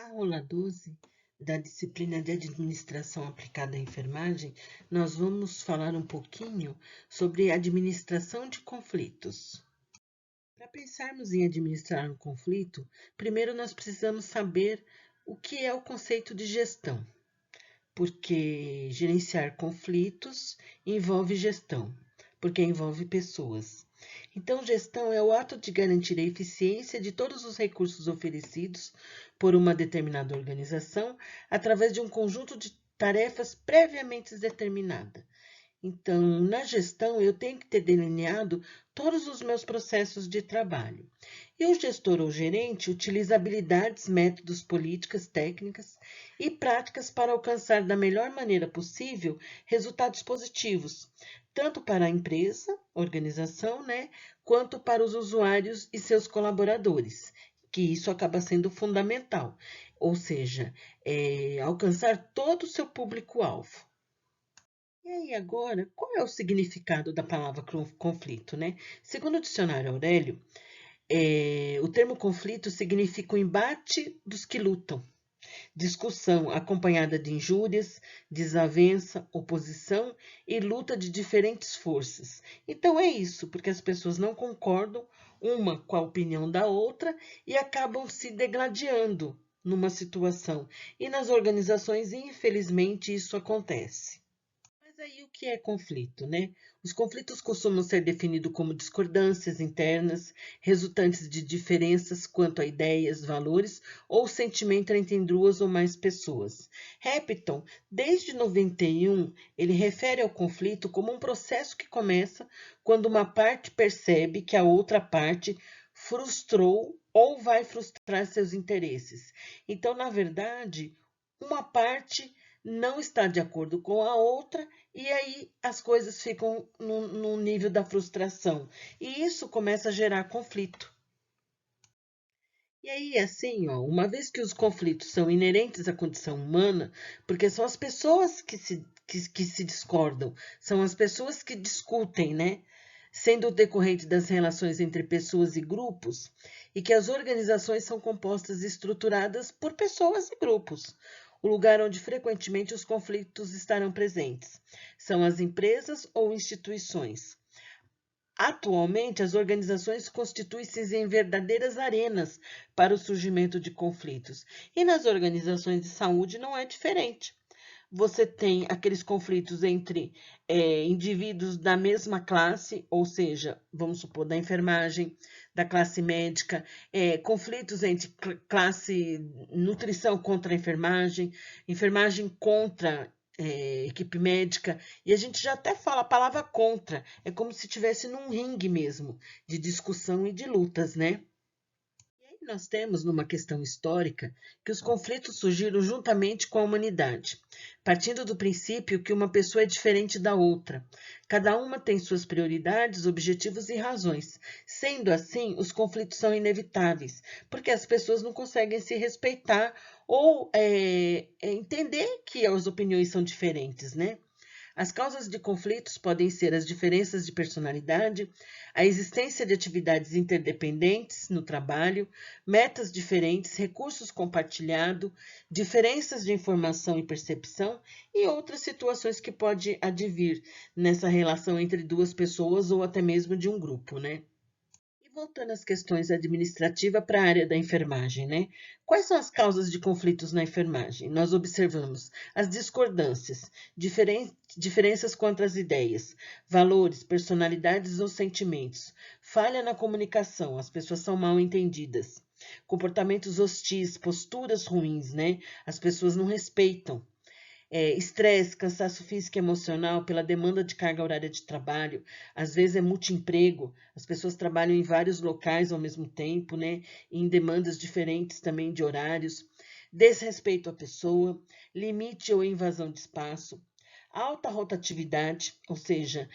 A aula 12 da disciplina de Administração aplicada à enfermagem, nós vamos falar um pouquinho sobre administração de conflitos. Para pensarmos em administrar um conflito, primeiro nós precisamos saber o que é o conceito de gestão, porque gerenciar conflitos envolve gestão, porque envolve pessoas. Então, gestão é o ato de garantir a eficiência de todos os recursos oferecidos por uma determinada organização através de um conjunto de tarefas previamente determinada. Então, na gestão, eu tenho que ter delineado todos os meus processos de trabalho. E o gestor ou gerente utiliza habilidades, métodos, políticas, técnicas e práticas para alcançar da melhor maneira possível resultados positivos, tanto para a empresa, organização, quanto para os usuários e seus colaboradores, que isso acaba sendo fundamental, ou seja, alcançar todo o seu público-alvo. E aí, agora, qual é o significado da palavra conflito, Segundo o dicionário Aurélio, o termo conflito significa o embate dos que lutam, discussão acompanhada de injúrias, desavença, oposição e luta de diferentes forças. Então é isso, porque as pessoas não concordam uma com a opinião da outra e acabam se degladiando numa situação. E nas organizações, infelizmente, isso acontece. Mas aí o que é conflito, Os conflitos costumam ser definidos como discordâncias internas, resultantes de diferenças quanto a ideias, valores ou sentimento entre duas ou mais pessoas. Hampton, desde 91, ele refere ao conflito como um processo que começa quando uma parte percebe que a outra parte frustrou ou vai frustrar seus interesses. Então, na verdade, uma parte não está de acordo com a outra e aí as coisas ficam no nível da frustração. E isso começa a gerar conflito. E aí, assim, uma vez que os conflitos são inerentes à condição humana, porque são as pessoas que se discordam, são as pessoas que discutem, Sendo decorrente das relações entre pessoas e grupos, e que as organizações são compostas e estruturadas por pessoas e grupos. O lugar onde frequentemente os conflitos estarão presentes são as empresas ou instituições. Atualmente, as organizações constituem-se em verdadeiras arenas para o surgimento de conflitos. E nas organizações de saúde não é diferente. Você tem aqueles conflitos entre indivíduos da mesma classe, ou seja, vamos supor, da enfermagem, da classe médica, conflitos entre classe nutrição contra a enfermagem, enfermagem contra equipe médica, e a gente já até fala a palavra contra, é como se estivesse num ringue mesmo, de discussão e de lutas, E aí nós temos, numa questão histórica, que os conflitos surgiram juntamente com a humanidade, partindo do princípio que uma pessoa é diferente da outra. Cada uma tem suas prioridades, objetivos e razões. Sendo assim, os conflitos são inevitáveis, porque as pessoas não conseguem se respeitar ou entender que as opiniões são diferentes, As causas de conflitos podem ser as diferenças de personalidade, a existência de atividades interdependentes no trabalho, metas diferentes, recursos compartilhados, diferenças de informação e percepção e outras situações que pode advir nessa relação entre duas pessoas ou até mesmo de um grupo, E voltando às questões administrativas para a área da enfermagem, Quais são as causas de conflitos na enfermagem? Nós observamos as discordâncias, diferenças quanto às ideias, valores, personalidades ou sentimentos, falha na comunicação, as pessoas são mal entendidas, comportamentos hostis, posturas ruins, As pessoas não respeitam. Estresse, cansaço físico e emocional pela demanda de carga horária de trabalho, às vezes é multiemprego, as pessoas trabalham em vários locais ao mesmo tempo, em demandas diferentes também de horários, desrespeito à pessoa, limite ou invasão de espaço, alta rotatividade, ou seja,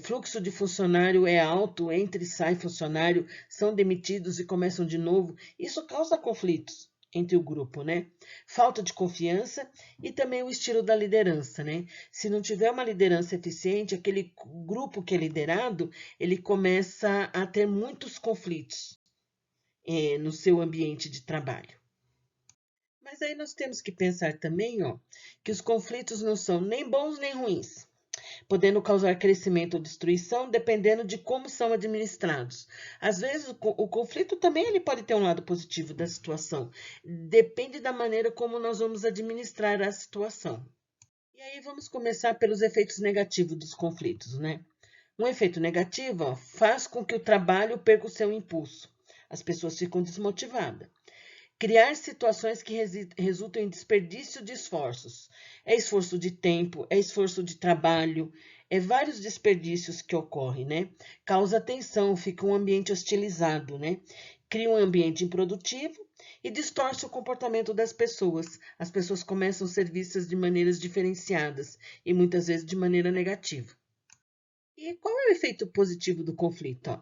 fluxo de funcionário é alto, entra e sai funcionário, são demitidos e começam de novo, isso causa conflitos entre o grupo, Falta de confiança e também o estilo da liderança, Se não tiver uma liderança eficiente, aquele grupo que é liderado, ele começa a ter muitos conflitos no seu ambiente de trabalho. Mas aí nós temos que pensar também, ó, que os conflitos não são nem bons nem ruins, podendo causar crescimento ou destruição, dependendo de como são administrados. Às vezes, o conflito também ele pode ter um lado positivo da situação. Depende da maneira como nós vamos administrar a situação. E aí vamos começar pelos efeitos negativos dos conflitos, né? Um efeito negativo, ó, faz com que o trabalho perca o seu impulso. As pessoas ficam desmotivadas. Criar situações que resultam em desperdício de esforços. É esforço de tempo, é esforço de trabalho, é vários desperdícios que ocorrem, né? Causa tensão, fica um ambiente hostilizado, né? Cria um ambiente improdutivo e distorce o comportamento das pessoas. As pessoas começam a ser vistas de maneiras diferenciadas e muitas vezes de maneira negativa. E qual é o efeito positivo do conflito? Ó?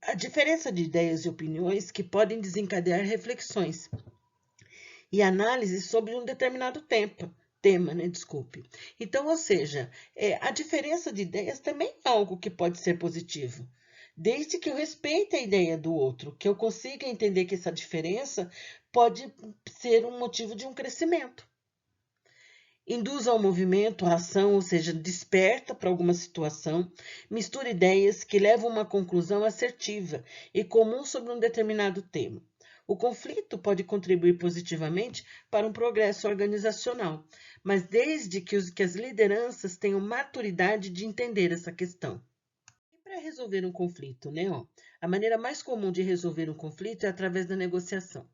A diferença de ideias e opiniões que podem desencadear reflexões e análises sobre um determinado tema, né? Desculpe. Então, ou seja, a diferença de ideias também é algo que pode ser positivo, desde que eu respeite a ideia do outro, que eu consiga entender que essa diferença pode ser um motivo de um crescimento. Induz ao movimento, à ação, ou seja, desperta para alguma situação, mistura ideias que levam a uma conclusão assertiva e comum sobre um determinado tema. O conflito pode contribuir positivamente para um progresso organizacional, mas desde que as lideranças tenham maturidade de entender essa questão. E para resolver um conflito, né? Ó, a maneira mais comum de resolver um conflito é através da negociação,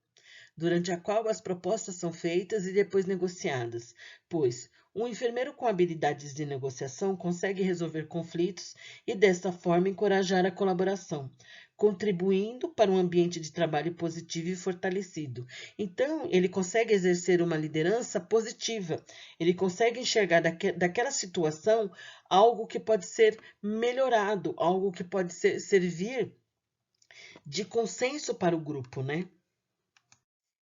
durante a qual as propostas são feitas e depois negociadas, pois um enfermeiro com habilidades de negociação consegue resolver conflitos e, desta forma, encorajar a colaboração, contribuindo para um ambiente de trabalho positivo e fortalecido. Então, ele consegue exercer uma liderança positiva, ele consegue enxergar daquela situação algo que pode ser melhorado, algo que pode servir de consenso para o grupo, né?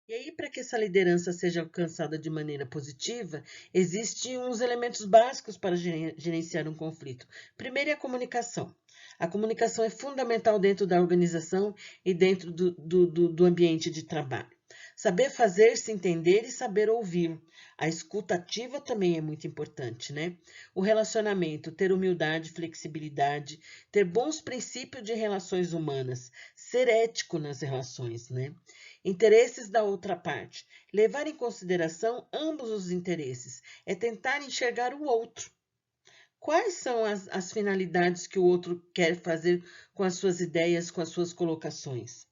E aí, para que essa liderança seja alcançada de maneira positiva, existem uns elementos básicos para gerenciar um conflito. Primeiro é a comunicação. A comunicação é fundamental dentro da organização e dentro do ambiente de trabalho. Saber fazer-se entender e saber ouvir. A escuta ativa também é muito importante, né? O relacionamento, ter humildade, flexibilidade, ter bons princípios de relações humanas, ser ético nas relações, né? Interesses da outra parte. Levar em consideração ambos os interesses. É tentar enxergar o outro. Quais são as finalidades que o outro quer fazer com as suas ideias, com as suas colocações?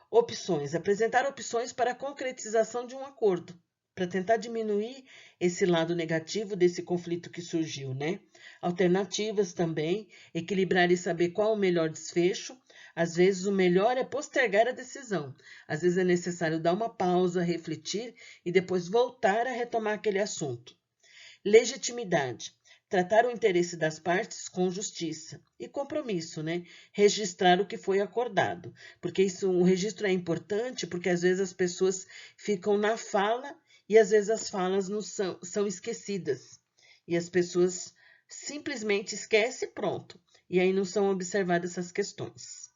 Opções. Apresentar opções para a concretização de um acordo, para tentar diminuir esse lado negativo desse conflito que surgiu, né? Alternativas também, equilibrar e saber qual o melhor desfecho. Às vezes o melhor é postergar a decisão. Às vezes é necessário dar uma pausa, refletir e depois voltar a retomar aquele assunto. Legitimidade. Tratar o interesse das partes com justiça e compromisso, né? Registrar o que foi acordado, porque o registro é importante porque às vezes as pessoas ficam na fala e às vezes as falas não são esquecidas e as pessoas simplesmente esquecem e pronto, e aí não são observadas essas questões.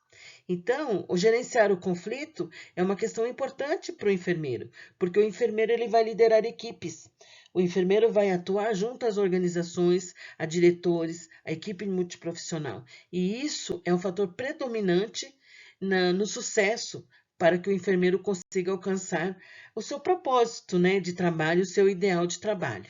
Então, o gerenciar o conflito é uma questão importante para o enfermeiro, porque o enfermeiro ele vai liderar equipes. O enfermeiro vai atuar junto às organizações, a diretores, a equipe multiprofissional. E isso é um fator predominante no sucesso para que o enfermeiro consiga alcançar o seu propósito, né, de trabalho, o seu ideal de trabalho.